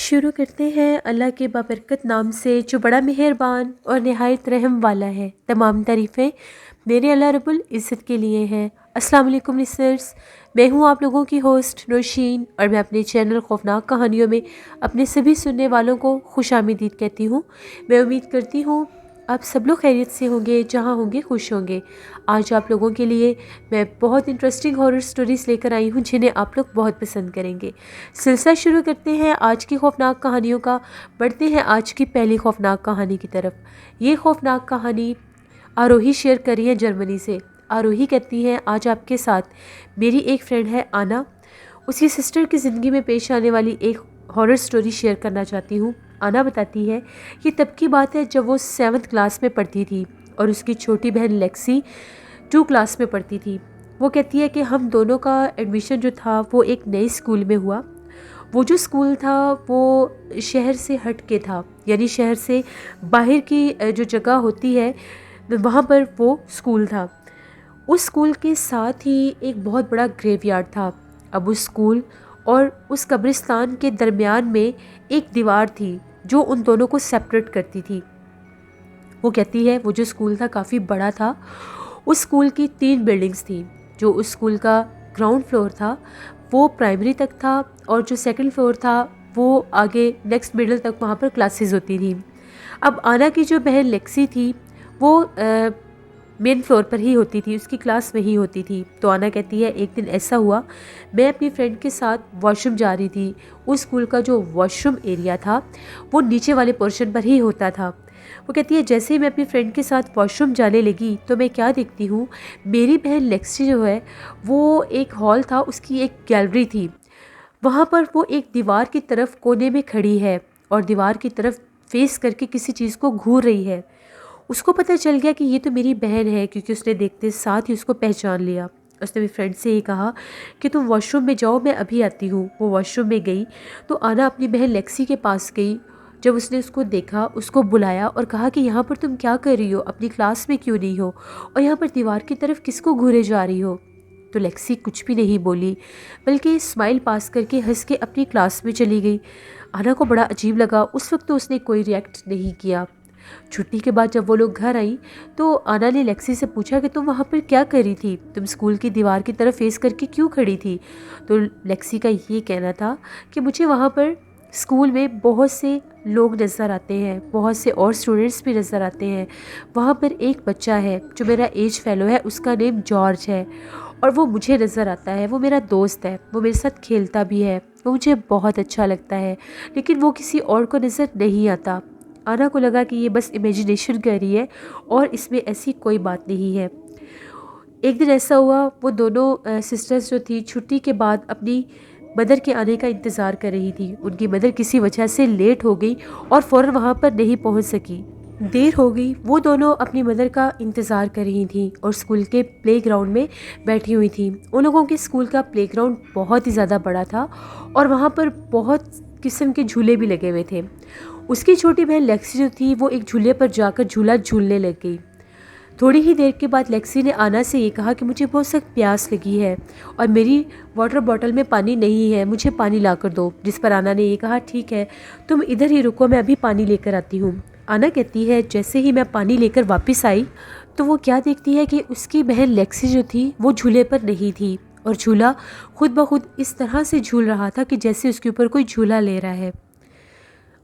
शुरू करते हैं अल्लाह के बाबरकत नाम से जो बड़ा मेहरबान और नहायत रहम वाला है। तमाम तारीफ़ें मेरे अल्लाह रब्बुल इज़्ज़त के लिए हैं। अस्सलाम वालेकुम लिसनर्स, मैं हूँ आप लोगों की होस्ट नौशीन और मैं अपने चैनल खौफनाक कहानियों में अपने सभी सुनने वालों को खुशामदीद कहती हूँ। मैं उम्मीद करती हूँ आप सब लोग खैरियत से होंगे, जहाँ होंगे खुश होंगे। आज आप लोगों के लिए मैं बहुत इंटरेस्टिंग हॉरर स्टोरीज़ लेकर आई हूँ जिन्हें आप लोग बहुत पसंद करेंगे। सिलसिला शुरू करते हैं आज की खौफनाक कहानियों का। बढ़ते हैं आज की पहली खौफनाक कहानी की तरफ। ये खौफनाक कहानी आरोही शेयर करी है जर्मनी से। आरोही कहती है, आज आपके साथ मेरी एक फ्रेंड है आना, उसकी सिस्टर की ज़िंदगी में पेश आने वाली एक हॉरर स्टोरी शेयर करना चाहती हूँ। आना बताती है कि तब की बात है जब वो 7th क्लास में पढ़ती थी और उसकी छोटी बहन लेक्सी 2 क्लास में पढ़ती थी। वो कहती है कि हम दोनों का एडमिशन जो था वो एक नए स्कूल में हुआ। वो जो स्कूल था वो शहर से हट के था, यानी शहर से बाहर की जो जगह होती है वहाँ पर वो स्कूल था। उस स्कूल के साथ ही एक बहुत बड़ा ग्रेवयार्ड था। अब उस स्कूल और उस कब्रिस्तान के दरमियान में एक दीवार थी जो उन दोनों को सेपरेट करती थी। वो कहती है वो जो स्कूल था काफ़ी बड़ा था। उस स्कूल की 3 बिल्डिंग्स थी। जो उस स्कूल का ग्राउंड फ्लोर था वो प्राइमरी तक था और जो सेकंड फ्लोर था वो आगे नेक्स्ट मिडल तक वहाँ पर क्लासेस होती थी। अब आना की जो बहन लेक्सी थी वो मेन फ्लोर पर ही होती थी, उसकी क्लास वहीं होती थी। तो आना कहती है एक दिन ऐसा हुआ, मैं अपनी फ्रेंड के साथ वॉशरूम जा रही थी। उस स्कूल का जो वॉशरूम एरिया था वो नीचे वाले पोर्शन पर ही होता था। वो कहती है जैसे ही मैं अपनी फ्रेंड के साथ वॉशरूम जाने लगी तो मैं क्या देखती हूँ, मेरी बहन लेक्सी जो है वो एक हॉल था, उसकी एक गैलरी थी। वहाँ पर वो एक दीवार की तरफ कोने में खड़ी है और दीवार की तरफ फेस करके किसी चीज़ को घूर रही है। उसको पता चल गया कि ये तो मेरी बहन है, क्योंकि उसने देखते साथ ही उसको पहचान लिया। उसने मेरी फ्रेंड से ये कहा कि तुम वॉशरूम में जाओ, मैं अभी आती हूँ। वो वॉशरूम में गई तो आना अपनी बहन लेक्सी के पास गई। जब उसने उसको देखा, उसको बुलाया और कहा कि यहाँ पर तुम क्या कर रही हो, अपनी क्लास में क्यों नहीं हो और यहाँ पर दीवार की तरफ किसको घूरे जा रही हो। तो लेक्सी कुछ भी नहीं बोली, बल्कि स्माइल पास करके हंस के अपनी क्लास में चली गई। आना को बड़ा अजीब लगा। उस वक्त तो उसने कोई रिएक्ट नहीं किया। छुट्टी के बाद जब वो लोग घर आई तो आना ने लेक्सी से पूछा कि तुम वहाँ पर क्या कर रही थी, तुम स्कूल की दीवार की तरफ फेस करके क्यों खड़ी थी। तो लेक्सी का ये कहना था कि मुझे वहाँ पर स्कूल में बहुत से लोग नज़र आते हैं, बहुत से और स्टूडेंट्स भी नज़र आते हैं। वहाँ पर एक बच्चा है जो मेरा एज फेलो है, उसका नेम जॉर्ज है और वो मुझे नज़र आता है। वो मेरा दोस्त है, वो मेरे साथ खेलता भी है, वो मुझे बहुत अच्छा लगता है, लेकिन वो किसी और को नज़र नहीं आता। आना को लगा कि ये बस इमेजिनेशन कर रही है और इसमें ऐसी कोई बात नहीं है। एक दिन ऐसा हुआ, वो दोनों सिस्टर्स जो थी छुट्टी के बाद अपनी मदर के आने का इंतज़ार कर रही थी। उनकी मदर किसी वजह से लेट हो गई और फ़ौरन वहाँ पर नहीं पहुँच सकी। देर हो गई। वो दोनों अपनी मदर का इंतज़ार कर रही थी और स्कूल के प्लेग्राउंड में बैठी हुई थी। उन लोगों के स्कूल का प्लेग्राउंड बहुत ही ज़्यादा बड़ा था और वहाँ पर बहुत किस्म के झूले भी लगे हुए थे। उसकी छोटी बहन लेक्सी जो थी वो एक झूले पर जाकर झूला झूलने लग गई। थोड़ी ही देर के बाद लेक्सी ने आना से ये कहा कि मुझे बहुत सख्त प्यास लगी है और मेरी वाटर बॉटल में पानी नहीं है, मुझे पानी ला कर दो। जिस पर आना ने ये कहा ठीक है, तुम इधर ही रुको, मैं अभी पानी लेकर आती हूँ। आना कहती है जैसे ही मैं पानी लेकर वापस आई तो वो क्या देखती है कि उसकी बहन लेक्सी जो थी वो झूले पर नहीं थी और झूला खुद ब खुद इस तरह से झूल रहा था कि जैसे उसके ऊपर कोई झूला ले रहा है।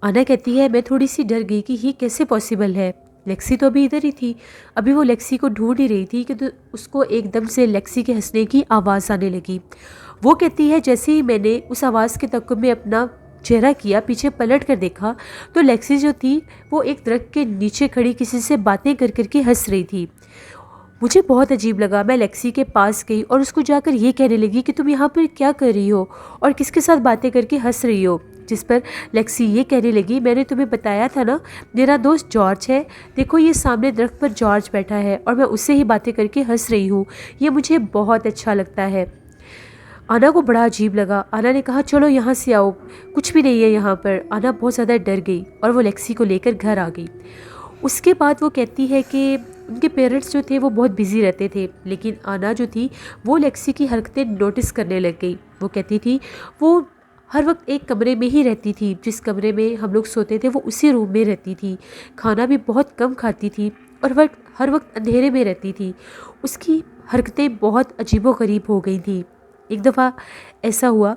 आना कहती है मैं थोड़ी सी डर गई कि ये कैसे पॉसिबल है। लेक्सी तो अभी इधर ही थी, अभी वो लेक्सी को ढूंढ ही रही थी कि तो उसको एकदम से लेक्सी के हंसने की आवाज़ आने लगी। वो कहती है जैसे ही मैंने उस आवाज़ के तक़्क़ुब में अपना चेहरा किया, पीछे पलट कर देखा तो लेक्सी जो थी वो एक दरख्त के नीचे खड़ी किसी से बातें कर करके हंस रही थी। मुझे बहुत अजीब लगा। मैं लेक्सी के पास गई और उसको जाकर ये कहने लगी कि तुम यहाँ पर क्या कर रही हो और किसके साथ बातें करके हंस रही हो। जिस पर लेक्सी ये कहने लगी मैंने तुम्हें बताया था ना, मेरा दोस्त जॉर्ज है, देखो ये सामने दरख्त पर जॉर्ज बैठा है और मैं उससे ही बातें करके हंस रही हूँ, ये मुझे बहुत अच्छा लगता है। आना को बड़ा अजीब लगा। आना ने कहा चलो यहाँ से आओ, कुछ भी नहीं है यहाँ पर। आना बहुत ज़्यादा डर गई और वो लेक्सी को लेकर घर आ गई। उसके बाद वो कहती है कि उनके पेरेंट्स जो थे वो बहुत बिजी रहते थे, लेकिन आना जो थी वो लेक्सी की हरकतें नोटिस करने लग गई। वो कहती थी वो हर वक्त एक कमरे में ही रहती थी, जिस कमरे में हम लोग सोते थे वो उसी रूम में रहती थी। खाना भी बहुत कम खाती थी और वक्त हर वक्त अंधेरे में रहती थी। उसकी हरकतें बहुत अजीबोगरीब हो गई थी। एक दफ़ा ऐसा हुआ,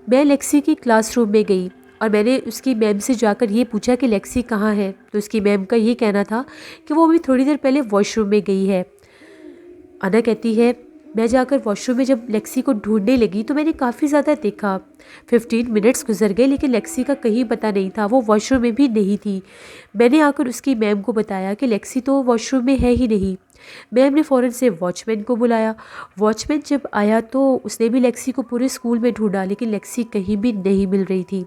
मैं लेक्सी की क्लासरूम में गई और मैंने उसकी मैम से जाकर ये पूछा कि लेक्सी कहाँ है। तो उसकी मैम का ये कहना था कि वो अभी थोड़ी देर पहले वॉशरूम में गई है। अना कहती है, मैं जाकर वॉशरूम में जब लेक्सी को ढूंढने लगी तो मैंने काफ़ी ज़्यादा देखा। 15 मिनट्स गुजर गए लेकिन लेक्सी का कहीं पता नहीं था, वो वॉशरूम में भी नहीं थी। मैंने आकर उसकी मैम को बताया कि लेक्सी तो वॉशरूम में है ही नहीं। मैम ने फ़ौरन से वॉचमैन को बुलाया। वॉचमैन जब आया तो उसने भी लेक्सी को पूरे स्कूल में ढूंढा लेकिन लेक्सी कहीं भी नहीं मिल रही थी।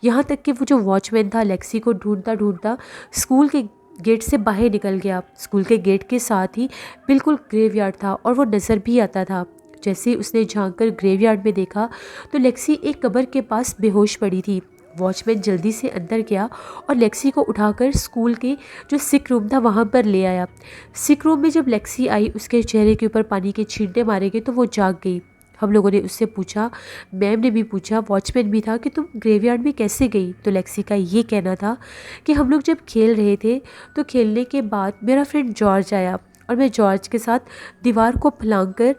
यहाँ तक कि वो जो वॉचमैन था लेक्सी को ढूंढता ढूंढता स्कूल के गेट से बाहर निकल गया। स्कूल के गेट के साथ ही बिल्कुल ग्रेवयार्ड था और वो नज़र भी आता था। जैसे ही उसने झांक कर ग्रेवयार्ड में देखा तो लेक्सी एक कब्र के पास बेहोश पड़ी थी। वॉचमैन जल्दी से अंदर गया और लेक्सी को उठाकर स्कूल के जो सिक रूम था वहाँ पर ले आया। सिक रूम में जब लेक्सी आई उसके चेहरे के ऊपर पानी के छींटे मारे गए तो वो जाग गई। हम लोगों ने उससे पूछा, मैम ने भी पूछा, वॉचमैन भी था कि तुम ग्रेवयार्ड में कैसे गई। तो लेक्सी का ये कहना था कि हम लोग जब खेल रहे थे तो खेलने के बाद मेरा फ्रेंड जॉर्ज आया और मैं जॉर्ज के साथ दीवार को फलांग कर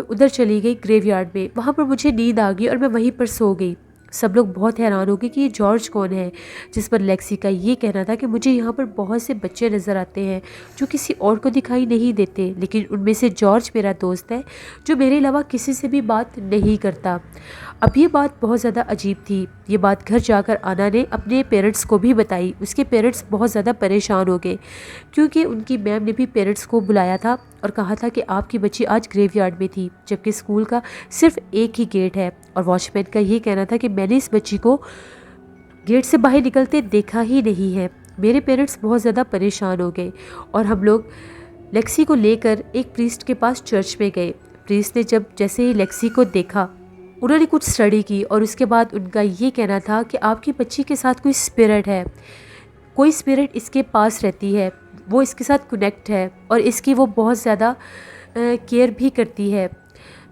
उधर चली गई ग्रेवयार्ड में। वहाँ पर मुझे नींद आ गई और मैं वहीं पर सो गई। सब लोग बहुत हैरान हो गए कि ये जॉर्ज कौन है। जिस पर लेक्सी का ये कहना था कि मुझे यहाँ पर बहुत से बच्चे नज़र आते हैं जो किसी और को दिखाई नहीं देते, लेकिन उनमें से जॉर्ज मेरा दोस्त है जो मेरे अलावा किसी से भी बात नहीं करता। अब ये बात बहुत ज़्यादा अजीब थी। ये बात घर जाकर आना ने अपने पेरेंट्स को भी बताई। उसके पेरेंट्स बहुत ज़्यादा परेशान हो गए क्योंकि उनकी मैम ने भी पेरेंट्स को बुलाया था और कहा था कि आपकी बच्ची आज ग्रेवयार्ड में थी, जबकि स्कूल का सिर्फ एक ही गेट है। और वॉचमैन का ये कहना था कि मैंने इस बच्ची को गेट से बाहर निकलते देखा ही नहीं है। मेरे पेरेंट्स बहुत ज़्यादा परेशान हो गए और हम लोग लेक्सी को लेकर एक प्रीस्ट के पास चर्च में गए। प्रीस्ट ने जब जैसे ही लेक्सी को देखा उन्होंने कुछ स्टडी की और उसके बाद उनका ये कहना था कि आपकी बच्ची के साथ कोई स्पिरिट है, कोई स्पिरिट इसके पास रहती है, वो इसके साथ कनेक्ट है और इसकी वो बहुत ज़्यादा केयर भी करती है।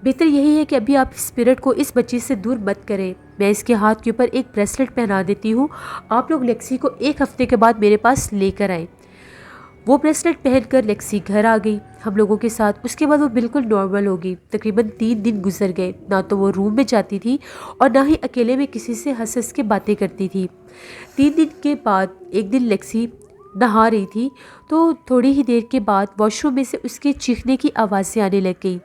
बेहतर यही है कि अभी आप स्पिरिट को इस बच्ची से दूर मत करें। मैं इसके हाथ के ऊपर एक ब्रेसलेट पहना देती हूँ, आप लोग लेक्सी को 1 हफ्ते के बाद मेरे पास लेकर आएँ। वो ब्रेसलेट पहनकर लेक्सी घर आ गई हम लोगों के साथ। उसके बाद वो बिल्कुल नॉर्मल हो गई। तकरीबन 3 दिन गुजर गए, ना तो वो रूम में जाती थी और ना ही अकेले में किसी से हंस हंस के बातें करती थी। 3 दिन के बाद एक दिन लेक्सी नहा रही थी तो थोड़ी ही देर के बाद वॉशरूम में से उसके चीखने की आवाज़ें आने लग गई।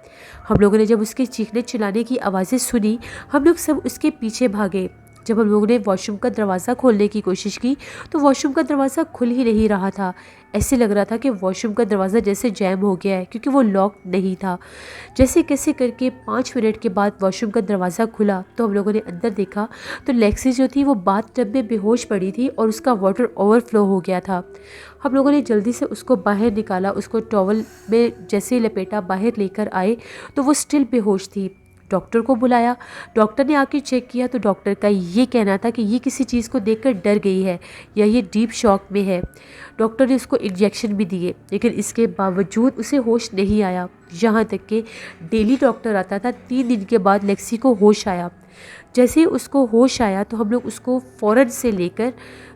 हम लोगों ने जब उसके चीखने चिल्लाने की आवाज़ें सुनी हम लोग सब उसके पीछे भागे। जब हम लोगों ने वॉशरूम का दरवाज़ा खोलने की कोशिश की तो वॉशरूम का दरवाज़ा खुल ही नहीं रहा था। ऐसे लग रहा था कि वॉशरूम का दरवाज़ा जैसे जैम हो गया है क्योंकि वो लॉक नहीं था। जैसे कैसे करके 5 मिनट के बाद वॉशरूम का दरवाज़ा खुला तो हम लोगों ने अंदर देखा तो लेक्सी जो थी वो बाथटब में बेहोश पड़ी थी और उसका वाटर ओवरफ्लो हो गया था। हम लोगों ने जल्दी से उसको बाहर निकाला, उसको टॉवल में जैसे ही लपेटा बाहर लेकर आए तो वो स्टिल बेहोश थी। डॉक्टर को बुलाया, डॉक्टर ने आके चेक किया तो डॉक्टर का ये कहना था कि ये किसी चीज़ को देखकर डर गई है या ये डीप शॉक में है। डॉक्टर ने उसको इंजेक्शन भी दिए लेकिन इसके बावजूद उसे होश नहीं आया। यहाँ तक कि डेली डॉक्टर आता था। 3 दिन के बाद लेक्सी को होश आया। जैसे ही उसको होश आया तो हम लोग उसको फ़ौरन से लेकर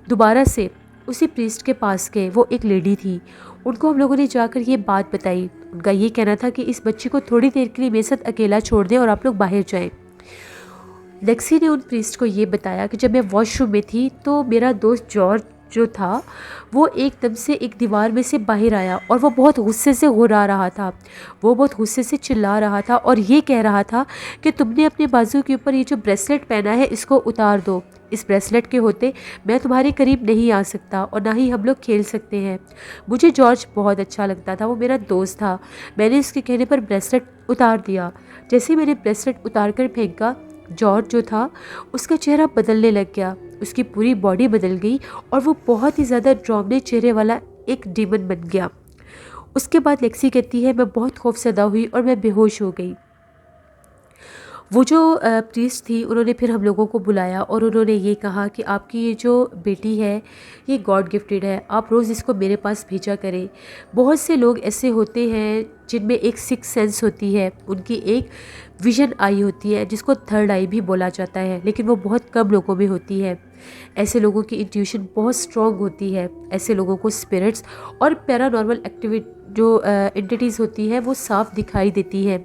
दोबारा से उसी प्रीस्ट के पास गए। वो एक लेडी थी, उनको हम लोगों ने जाकर ये बात बताई। उनका ये कहना था कि इस बच्ची को थोड़ी देर के लिए मेरे साथ अकेला छोड़ दें और आप लोग बाहर जाएं। लेक्सी ने उन प्रीस्ट को ये बताया कि जब मैं वॉशरूम में थी तो मेरा दोस्त जॉर्ज जो था वो एकदम से एक दीवार में से बाहर आया और वो बहुत गुस्से से घुरा रहा था। वो बहुत गुस्से से चिल्ला रहा था और ये कह रहा था कि तुमने अपने बाजू के ऊपर ये जो ब्रेसलेट पहना है इसको उतार दो। इस ब्रेसलेट के होते मैं तुम्हारे करीब नहीं आ सकता और ना ही हम लोग खेल सकते हैं। मुझे जॉर्ज बहुत अच्छा लगता था, वो मेरा दोस्त था। मैंने उसके कहने पर ब्रेसलेट उतार दिया। जैसे ही मैंने ब्रेसलेट उतार कर फेंका, जॉर्ज जो था उसका चेहरा बदलने लग गया, उसकी पूरी बॉडी बदल गई और वो बहुत ही ज़्यादा डरावने चेहरे वाला एक डीमन बन गया। उसके बाद लेक्सी कहती है मैं बहुत खौफजदा हुई और मैं बेहोश हो गई। वो जो प्रीस्ट थी उन्होंने फिर हम लोगों को बुलाया और उन्होंने ये कहा कि आपकी ये जो बेटी है ये गॉड गिफ्टेड है, आप रोज़ इसको मेरे पास भेजा करें। बहुत से लोग ऐसे होते हैं जिनमें एक सिक्स सेंस होती है, उनकी एक विजन आई होती है जिसको थर्ड आई भी बोला जाता है, लेकिन वो बहुत कम लोगों में होती है। ऐसे लोगों की इंट्यूशन बहुत स्ट्रॉन्ग होती है। ऐसे लोगों को स्पिरिट्स और पैरानॉर्मल एक्टिविटी जो एंटिटीज़ होती है वो साफ दिखाई देती है।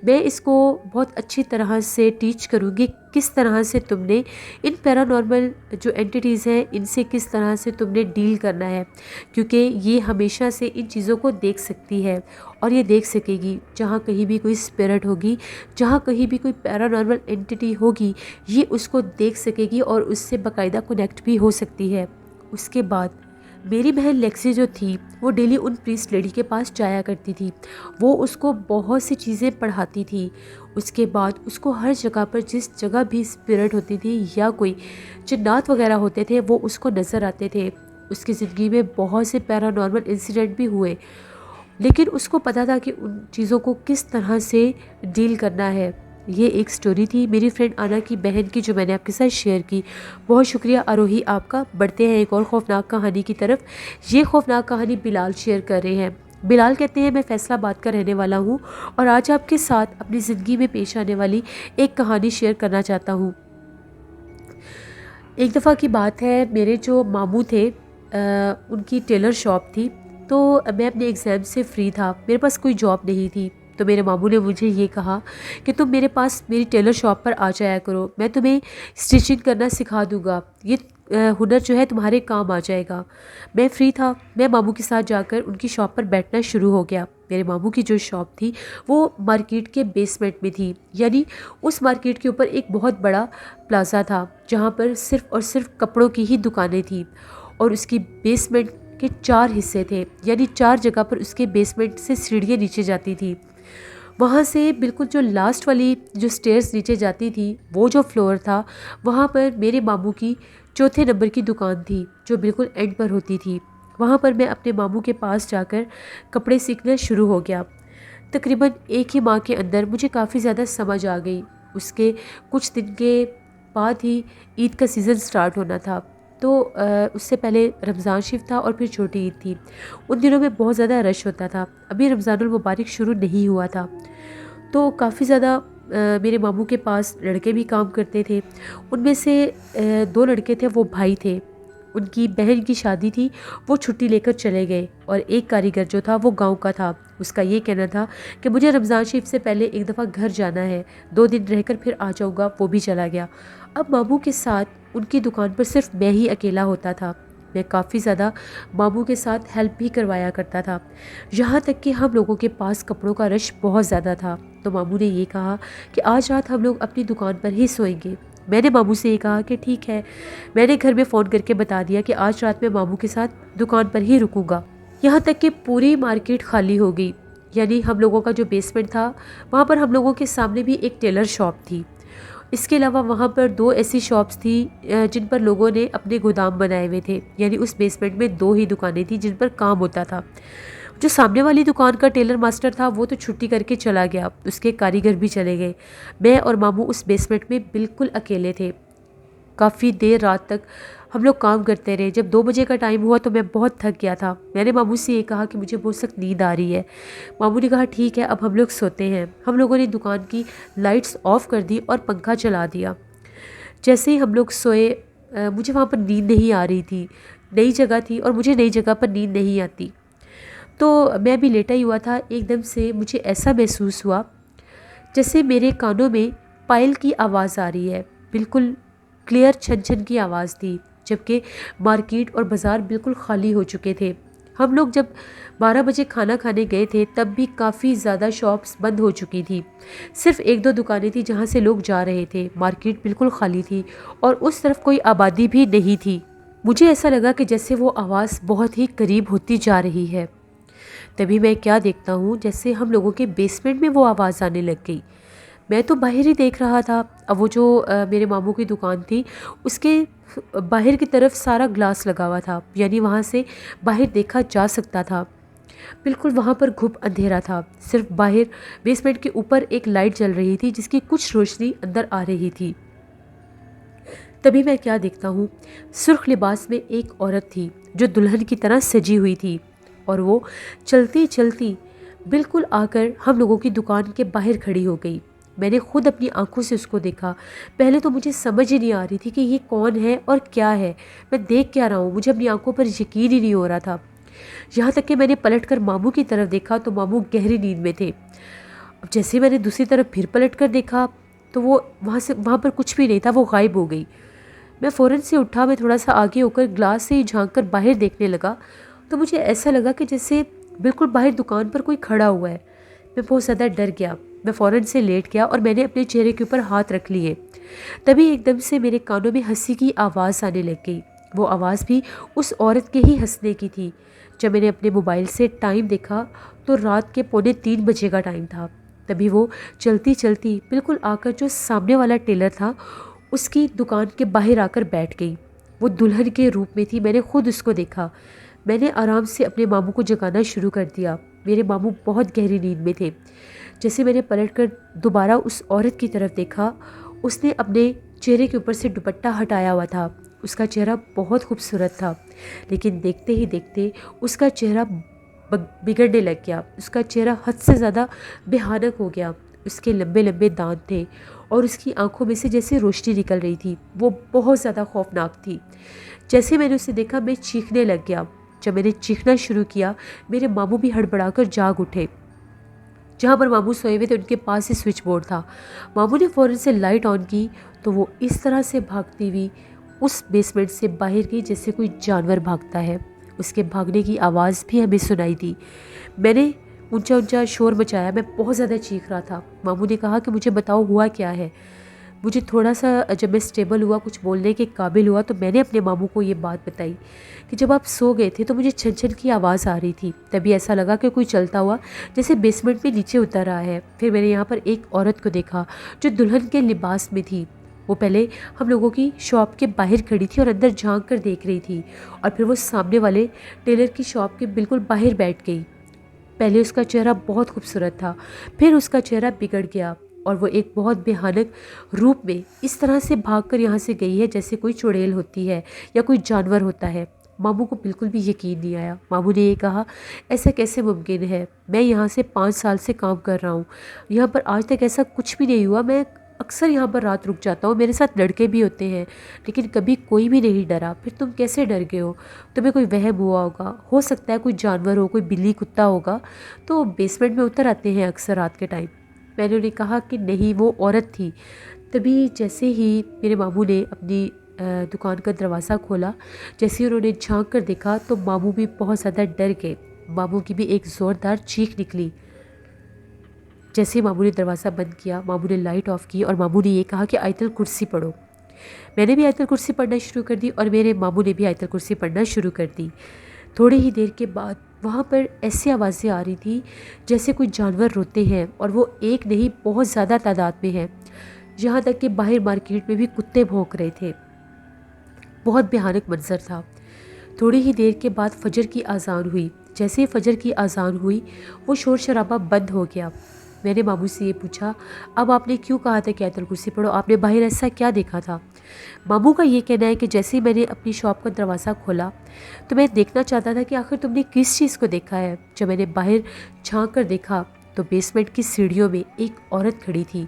मैं इसको बहुत अच्छी तरह से टीच करूँगी किस तरह से तुमने इन पैरानॉर्मल जो एंटिटीज़ हैं इनसे किस तरह से तुमने डील करना है, क्योंकि ये हमेशा से इन चीज़ों को देख सकती है और ये देख सकेगी जहाँ कहीं भी कोई स्पिरिट होगी, जहाँ कहीं भी कोई पैरानॉर्मल एंटिटी होगी, ये उसको देख सकेगी और उससे बाकायदा कनेक्ट भी हो सकती है। उसके बाद मेरी बहन लेक्सी जो थी वो डेली उन प्रीस्ट लेडी के पास जाया करती थी। वो उसको बहुत सी चीज़ें पढ़ाती थी। उसके बाद उसको हर जगह पर जिस जगह भी स्पिरिट होती थी या कोई जिन्नात वगैरह होते थे वो उसको नज़र आते थे। उसकी ज़िंदगी में बहुत से पैरानॉर्मल इंसिडेंट भी हुए, लेकिन उसको पता था कि उन चीज़ों को किस तरह से डील करना है। ये एक स्टोरी थी मेरी फ्रेंड आना की बहन की जो मैंने आपके साथ शेयर की। बहुत शुक्रिया आरोही आपका। बढ़ते हैं एक और खौफनाक कहानी की तरफ। ये खौफनाक कहानी बिलाल शेयर कर रहे हैं। बिलाल कहते हैं मैं फैसलाबाद का रहने वाला हूँ और आज आपके साथ अपनी ज़िंदगी में पेश आने वाली एक कहानी शेयर करना चाहता हूँ। एक दफ़ा की बात है, मेरे जो मामू थे उनकी टेलर शॉप थी। तो मैं अपने एग्ज़ाम से फ्री था, मेरे पास कोई जॉब नहीं थी। तो मेरे मामू ने मुझे ये कहा कि तुम मेरे पास मेरी टेलर शॉप पर आ जाया करो, मैं तुम्हें स्टिचिंग करना सिखा दूँगा, ये हुनर जो है तुम्हारे काम आ जाएगा। मैं फ्री था, मैं मामू के साथ जाकर उनकी शॉप पर बैठना शुरू हो गया। मेरे मामू की जो शॉप थी वो मार्केट के बेसमेंट में थी, यानी उस मार्केट के ऊपर एक बहुत बड़ा प्लाज़ा था जहाँ पर सिर्फ़ और सिर्फ कपड़ों की ही दुकानें थी और उसकी बेसमेंट के 4 हिस्से थे, यानी 4 जगह पर उसके बेसमेंट से सीढ़ियाँ नीचे जाती थी। वहाँ से बिल्कुल जो लास्ट वाली जो स्टेयर्स नीचे जाती थी वो जो फ्लोर था वहाँ पर मेरे मामू की चौथे नंबर की दुकान थी जो बिल्कुल एंड पर होती थी। वहाँ पर मैं अपने मामू के पास जाकर कपड़े सीखना शुरू हो गया। तकरीबन एक ही माह के अंदर मुझे काफ़ी ज़्यादा समझ आ गई। उसके कुछ दिन के बाद ही ईद का सीज़न स्टार्ट होना था। तो उससे पहले रमज़ान शरीफ था और फिर छोटी ईद थी। उन दिनों में बहुत ज़्यादा रश होता था, अभी रमज़ानुल मुबारक शुरू नहीं हुआ था। तो काफ़ी ज़्यादा मेरे मामू के पास लड़के भी काम करते थे। उनमें से 2 लड़के थे वो भाई थे। उनकी बहन की शादी थी, वो छुट्टी लेकर चले गए और एक कारीगर जो था वो गांव का था। उसका ये कहना था कि मुझे रमज़ान शरीफ से पहले एक दफ़ा घर जाना है, 2 दिन रहकर फिर आ जाऊँगा। वो भी चला गया। अब मामू के साथ उनकी दुकान पर सिर्फ मैं ही अकेला होता था। मैं काफ़ी ज़्यादा मामू के साथ हेल्प भी करवाया करता था, यहाँ तक कि हम लोगों के पास कपड़ों का रश बहुत ज़्यादा था। तो मामू ने ये कहा कि आज रात हम लोग अपनी दुकान पर ही सोएंगे। मैंने मामू से ये कहा कि ठीक है। मैंने घर में फ़ोन करके बता दिया कि आज रात में मामू के साथ दुकान पर ही रुकूंगा। यहाँ तक कि पूरी मार्केट खाली हो गई, यानी हम लोगों का जो बेसमेंट था वहाँ पर हम लोगों के सामने भी एक टेलर शॉप थी। इसके अलावा वहाँ पर 2 ऐसी शॉप्स थी जिन पर लोगों ने अपने गोदाम बनाए हुए थे, यानी उस बेसमेंट में 2 ही दुकानें थी जिन पर काम होता था। जो सामने वाली दुकान का टेलर मास्टर था वो तो छुट्टी करके चला गया, उसके कारीगर भी चले गए। मैं और मामू उस बेसमेंट में बिल्कुल अकेले थे। काफ़ी देर रात तक हम लोग काम करते रहे। जब 2 बजे का टाइम हुआ तो मैं बहुत थक गया था। मैंने मामू से ये कहा कि मुझे बहुत सख्त नींद आ रही है। मामू ने कहा ठीक है अब हम लोग सोते हैं। हम लोगों ने दुकान की लाइट्स ऑफ कर दी और पंखा चला दिया। जैसे ही हम लोग सोए मुझे वहाँ पर नींद नहीं आ रही थी। नई जगह थी और मुझे नई जगह पर नींद नहीं आती। तो मैं भी लेटा ही हुआ था, एकदम से मुझे ऐसा महसूस हुआ जैसे मेरे कानों में पायल की आवाज़ आ रही है। बिल्कुल क्लियर छन छन की आवाज़ थी, जबकि मार्केट और बाज़ार बिल्कुल खाली हो चुके थे। हम लोग जब 12 बजे खाना खाने गए थे तब भी काफ़ी ज़्यादा शॉप्स बंद हो चुकी थी। सिर्फ 1-2 दुकानें थी जहाँ से लोग जा रहे थे। मार्केट बिल्कुल खाली थी और उस तरफ कोई आबादी भी नहीं थी। मुझे ऐसा लगा कि जैसे वो आवाज़ बहुत ही करीब होती जा रही है। तभी मैं क्या देखता हूँ, जैसे हम लोगों के बेसमेंट में वो आवाज़ आने लग गई। मैं तो बाहर ही देख रहा था। अब वो जो मेरे मामू की दुकान थी उसके बाहर की तरफ सारा ग्लास लगा हुआ था, यानी वहाँ से बाहर देखा जा सकता था। बिल्कुल वहाँ पर घुप अंधेरा था। सिर्फ बाहर बेसमेंट के ऊपर एक लाइट जल रही थी जिसकी कुछ रोशनी अंदर आ रही थी। तभी मैं क्या देखता हूँ, सुर्ख लिबास में एक औरत थी जो दुल्हन की तरह सजी हुई थी, और वो चलती चलती बिल्कुल आकर हम लोगों की दुकान के बाहर खड़ी हो गई। मैंने खुद अपनी आंखों से उसको देखा। पहले तो मुझे समझ ही नहीं आ रही थी कि ये कौन है और क्या है, मैं देख क्या रहा हूँ। मुझे अपनी आंखों पर यकीन ही नहीं हो रहा था। यहाँ तक कि मैंने पलट कर मामू की तरफ देखा तो मामू गहरी नींद में थे। अब जैसे मैंने दूसरी तरफ फिर पलट कर देखा तो वो वहाँ पर कुछ भी नहीं था, वो गायब हो गई। मैं फ़ौरन से उठा, मैं थोड़ा सा आगे होकर ग्लास से ही झांक कर बाहर देखने लगा तो मुझे ऐसा लगा कि जैसे बिल्कुल बाहर दुकान पर कोई खड़ा हुआ है। मैं बहुत ज़्यादा डर गया। मैं फ़ौरन से लेट गया और मैंने अपने चेहरे के ऊपर हाथ रख लिए। तभी एकदम से मेरे कानों में हंसी की आवाज़ आने लग गई। वो आवाज़ भी उस औरत के ही हंसने की थी। जब मैंने अपने मोबाइल से टाइम देखा तो रात के 2:45 बजे का टाइम था। तभी वो चलती चलती बिल्कुल आकर जो सामने वाला टेलर था उसकी दुकान के बाहर आकर बैठ गई। वो दुल्हन के रूप में थी, मैंने खुद उसको देखा। मैंने आराम से अपने मामू को जगाना शुरू कर दिया। मेरे मामू बहुत गहरी नींद में थे। जैसे मैंने पलटकर दोबारा उस औरत की तरफ देखा, उसने अपने चेहरे के ऊपर से दुपट्टा हटाया हुआ था। उसका चेहरा बहुत खूबसूरत था, लेकिन देखते ही देखते उसका चेहरा बिगड़ने लग गया। उसका चेहरा हद से ज़्यादा भयानक हो गया। उसके लंबे लंबे दांत थे और उसकी आंखों में से जैसे रोशनी निकल रही थी। वो बहुत ज़्यादा खौफनाक थी। जैसे मैंने उसे देखा मैं चीखने लग गया। जब मैंने चीखना शुरू किया मेरे मामू भी हड़बड़ाकर जाग उठे। जहाँ पर मामू सोए हुए थे उनके पास ही स्विच बोर्ड था। मामू ने फ़ौरन से लाइट ऑन की तो वो इस तरह से भागती हुई उस बेसमेंट से बाहर गई जैसे कोई जानवर भागता है। उसके भागने की आवाज़ भी हमें सुनाई दी। मैंने ऊंचा ऊंचा शोर मचाया, मैं बहुत ज़्यादा चीख रहा था। मामू ने कहा कि मुझे बताओ हुआ क्या है। मुझे थोड़ा सा जब मैं स्टेबल हुआ, कुछ बोलने के काबिल हुआ, तो मैंने अपने मामू को ये बात बताई कि जब आप सो गए थे तो मुझे छन छन की आवाज़ आ रही थी। तभी ऐसा लगा कि कोई चलता हुआ जैसे बेसमेंट में नीचे उतर रहा है। फिर मैंने यहाँ पर एक औरत को देखा जो दुल्हन के लिबास में थी। वो पहले हम लोगों की शॉप के बाहर खड़ी थी और अंदर झांक कर देख रही थी, और फिर वो सामने वाले टेलर की शॉप के बिल्कुल बाहर बैठ गई। पहले उसका चेहरा बहुत खूबसूरत था, फिर उसका चेहरा बिगड़ गया और वो एक बहुत भयानक रूप में इस तरह से भागकर यहाँ से गई है जैसे कोई चुड़ैल होती है या कोई जानवर होता है। मामू को बिल्कुल भी यकीन नहीं आया। मामू ने ये कहा, ऐसा कैसे मुमकिन है? मैं यहाँ से 5 साल से काम कर रहा हूँ, यहाँ पर आज तक ऐसा कुछ भी नहीं हुआ। मैं अक्सर यहाँ पर रात रुक जाता हूँ, मेरे साथ लड़के भी होते हैं, लेकिन कभी कोई भी नहीं डरा। फिर तुम कैसे डर गए हो? तुम्हें कोई वहम हुआ होगा, हो सकता है कोई जानवर हो, कोई बिल्ली कुत्ता होगा, तो बेसमेंट में उतर आते हैं अक्सर रात के टाइम। मैंने उन्हें कहा कि नहीं, वो औरत थी। तभी जैसे ही मेरे मामू ने अपनी दुकान का दरवाज़ा खोला, जैसे ही उन्होंने झांक कर देखा तो मामू भी बहुत ज़्यादा डर गए। मामू की भी एक ज़ोरदार चीख निकली। जैसे ही मामू ने दरवाज़ा बंद किया, मामू ने लाइट ऑफ़ की और मामू ने ये कहा कि आयतल कुर्सी पढ़ो। मैंने भी आयतल कुर्सी पढ़ना शुरू कर दी और मेरे मामू ने भी आयतल कुर्सी पढ़ना शुरू कर दी। थोड़ी ही देर के बाद वहाँ पर ऐसी आवाज़ें आ रही थी जैसे कोई जानवर रोते हैं, और वो एक नहीं बहुत ज़्यादा तादाद में है। यहाँ तक कि बाहर मार्केट में भी कुत्ते भौंक रहे थे। बहुत भयानक मंजर था। थोड़ी ही देर के बाद फजर की आज़ान हुई। जैसे ही फजर की आज़ान हुई वो शोर शराबा बंद हो गया। मैंने मामू से ये पूछा, अब आपने क्यों कहा था कि आयतल कुर्सी पढ़ो? आपने बाहर ऐसा क्या देखा था? मामू का ये कहना है कि जैसे ही मैंने अपनी शॉप का दरवाज़ा खोला तो मैं देखना चाहता था कि आखिर तुमने किस चीज़ को देखा है। जब मैंने बाहर झांक कर देखा तो बेसमेंट की सीढ़ियों में एक औरत खड़ी थी,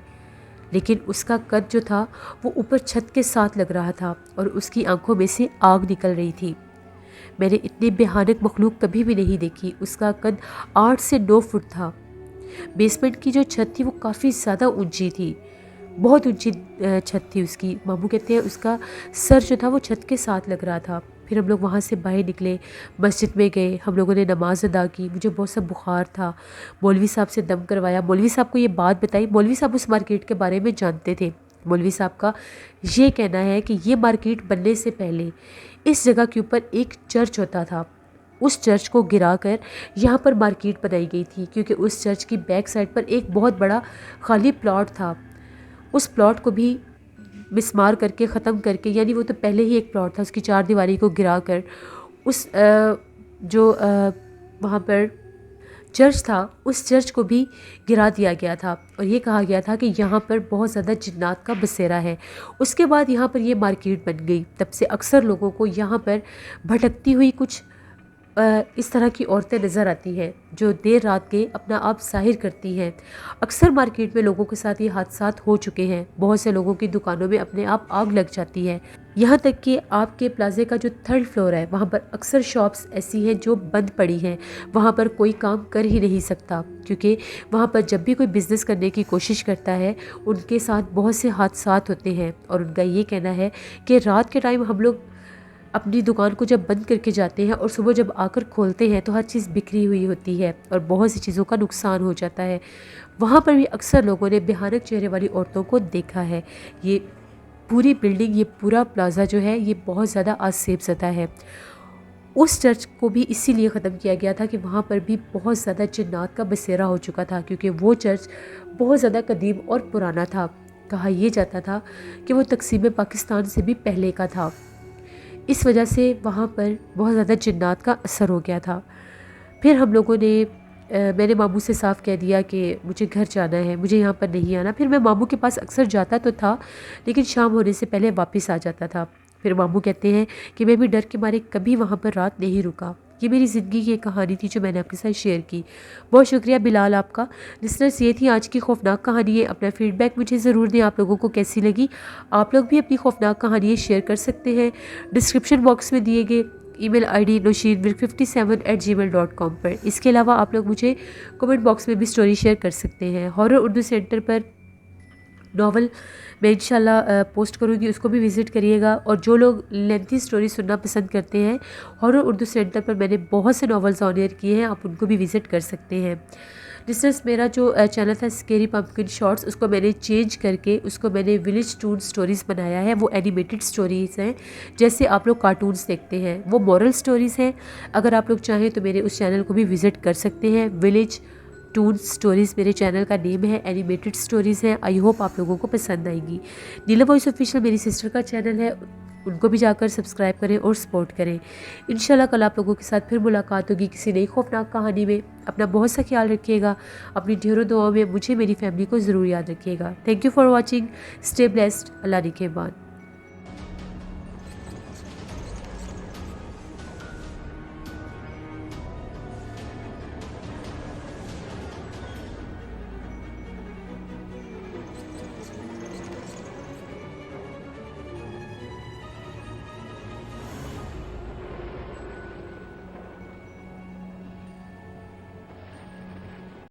लेकिन उसका कद जो था वो ऊपर छत के साथ लग रहा था और उसकी आंखों में से आग निकल रही थी। मैंने इतनी भयानक मखलूक कभी भी नहीं देखी। उसका कद 8 से 9 फुट था। बेसमेंट की जो छत थी वो काफ़ी ज़्यादा ऊंची थी, बहुत ऊंची छत थी उसकी। मामू कहते हैं उसका सर जो था वो छत के साथ लग रहा था। फिर हम लोग वहाँ से बाहर निकले, मस्जिद में गए, हम लोगों ने नमाज अदा की। मुझे बहुत सा बुखार था। मौलवी साहब से दम करवाया। मौलवी साहब को ये बात बताई। मौलवी साहब उस मार्केट के बारे में जानते थे। मौलवी साहब का ये कहना है कि ये मार्केट बनने से पहले इस जगह के ऊपर एक चर्च होता था। उस चर्च को गिराकर यहाँ पर मार्केट बनाई गई थी, क्योंकि उस चर्च की बैक साइड पर एक बहुत बड़ा खाली प्लॉट था। उस प्लॉट को भी मिसमार करके ख़त्म करके, यानी वो तो पहले ही एक प्लॉट था, उसकी 4 दीवारी को गिराकर उस जो वहाँ पर चर्च था उस चर्च को भी गिरा दिया गया था और ये कहा गया था कि यहाँ पर बहुत ज़्यादा जिन्नात का बसेरा है। उसके बाद यहाँ पर ये मार्केट बन गई। तब से अक्सर लोगों को यहाँ पर भटकती हुई कुछ इस तरह की औरतें नज़र आती हैं जो देर रात के अपना आप ज़ाहिर करती हैं। अक्सर मार्केट में लोगों के साथ ये हादसात हो चुके हैं। बहुत से लोगों की दुकानों में अपने आप आग लग जाती है। यहाँ तक कि आपके प्लाजे का जो 3rd फ्लोर है वहाँ पर अक्सर शॉप्स ऐसी हैं जो बंद पड़ी हैं। वहाँ पर कोई काम कर ही नहीं सकता, क्योंकि वहाँ पर जब भी कोई बिज़नेस करने की कोशिश करता है उनके साथ बहुत से हादसात होते हैं। और उनका ये कहना है कि रात के टाइम हम लोग अपनी दुकान को जब बंद करके जाते हैं और सुबह जब आकर खोलते हैं तो हर चीज़ बिखरी हुई होती है और बहुत सी चीज़ों का नुकसान हो जाता है। वहाँ पर भी अक्सर लोगों ने भयानक चेहरे वाली औरतों को देखा है। ये पूरी बिल्डिंग, ये पूरा प्लाज़ा जो है ये बहुत ज़्यादा आसेबज़दा है। उस चर्च को भी इसीलिए ख़त्म किया गया था कि वहाँ पर भी बहुत ज़्यादा जिन्नात का बसेरा हो चुका था, क्योंकि वो चर्च बहुत ज़्यादा कदीम और पुराना था। कहा यह जाता था कि वो तक़सीम पाकिस्तान से भी पहले का था। इस वजह से वहाँ पर बहुत ज़्यादा जिन्नात का असर हो गया था। फिर हम लोगों ने मैंने मामू से साफ़ कह दिया कि मुझे घर जाना है, मुझे यहाँ पर नहीं आना। फिर मैं मामू के पास अक्सर जाता तो था, लेकिन शाम होने से पहले वापस आ जाता था। फिर मामू कहते हैं कि मैं भी डर के मारे कभी वहाँ पर रात नहीं रुका। ये मेरी ज़िंदगी की एक कहानी थी जो मैंने आपके साथ शेयर की। बहुत शुक्रिया बिलाल आपका। लिसनर्स, ये थी आज की खौफनाक कहानी है। अपना फीडबैक मुझे ज़रूर दें, आप लोगों को कैसी लगी। आप लोग भी अपनी खौफनाक कहानियाँ शेयर कर सकते हैं डिस्क्रिप्शन बॉक्स में दिए गए ईमेल आईडी nosheed57@gmail.com पर। इसके अलावा आप लोग मुझे कमेंट बॉक्स में भी स्टोरी शेयर कर सकते हैं। हॉरर उर्दू सेंटर पर नॉवल मैं इंशाल्लाह पोस्ट करूँगी, उसको भी विज़िट करिएगा। और जो लोग लेंथी स्टोरी सुनना पसंद करते हैं, हॉरर उर्दू सेंटर पर मैंने बहुत से नॉवेल्स ऑन एयर किए हैं, आप उनको भी विज़िट कर सकते हैं। लिसनर्स, मेरा जो चैनल था स्केरी पम्पकिन शॉर्ट्स, उसको मैंने चेंज करके उसको मैंने विलेज टून स्टोरीज़ बनाया है। वो एनिमेटेड स्टोरीज़ हैं, जैसे आप लोग कार्टून्स देखते हैं, वो मॉरल स्टोरीज़ हैं। अगर आप लोग चाहें तो मेरे उस चैनल को भी विज़िट कर सकते हैं। विलेज टून स्टोरीज़ मेरे चैनल का नेम है, एनिमेटेड स्टोरीज़ हैं। आई होप आप लोगों को पसंद आएगी। नीला वॉइस ऑफिशियल मेरी सिस्टर का चैनल है, उनको भी जाकर सब्सक्राइब करें और सपोर्ट करें। इंशाल्लाह कल आप लोगों के साथ फिर मुलाकात होगी किसी नई खौफनाक कहानी में। अपना बहुत सा ख्याल रखिएगा। अपनी ढेरों दुआओं में मुझे, मेरी फैमिली को ज़रूर याद रखिएगा। Thank you for watching. Stay blessed. अल्लाह निगहबान।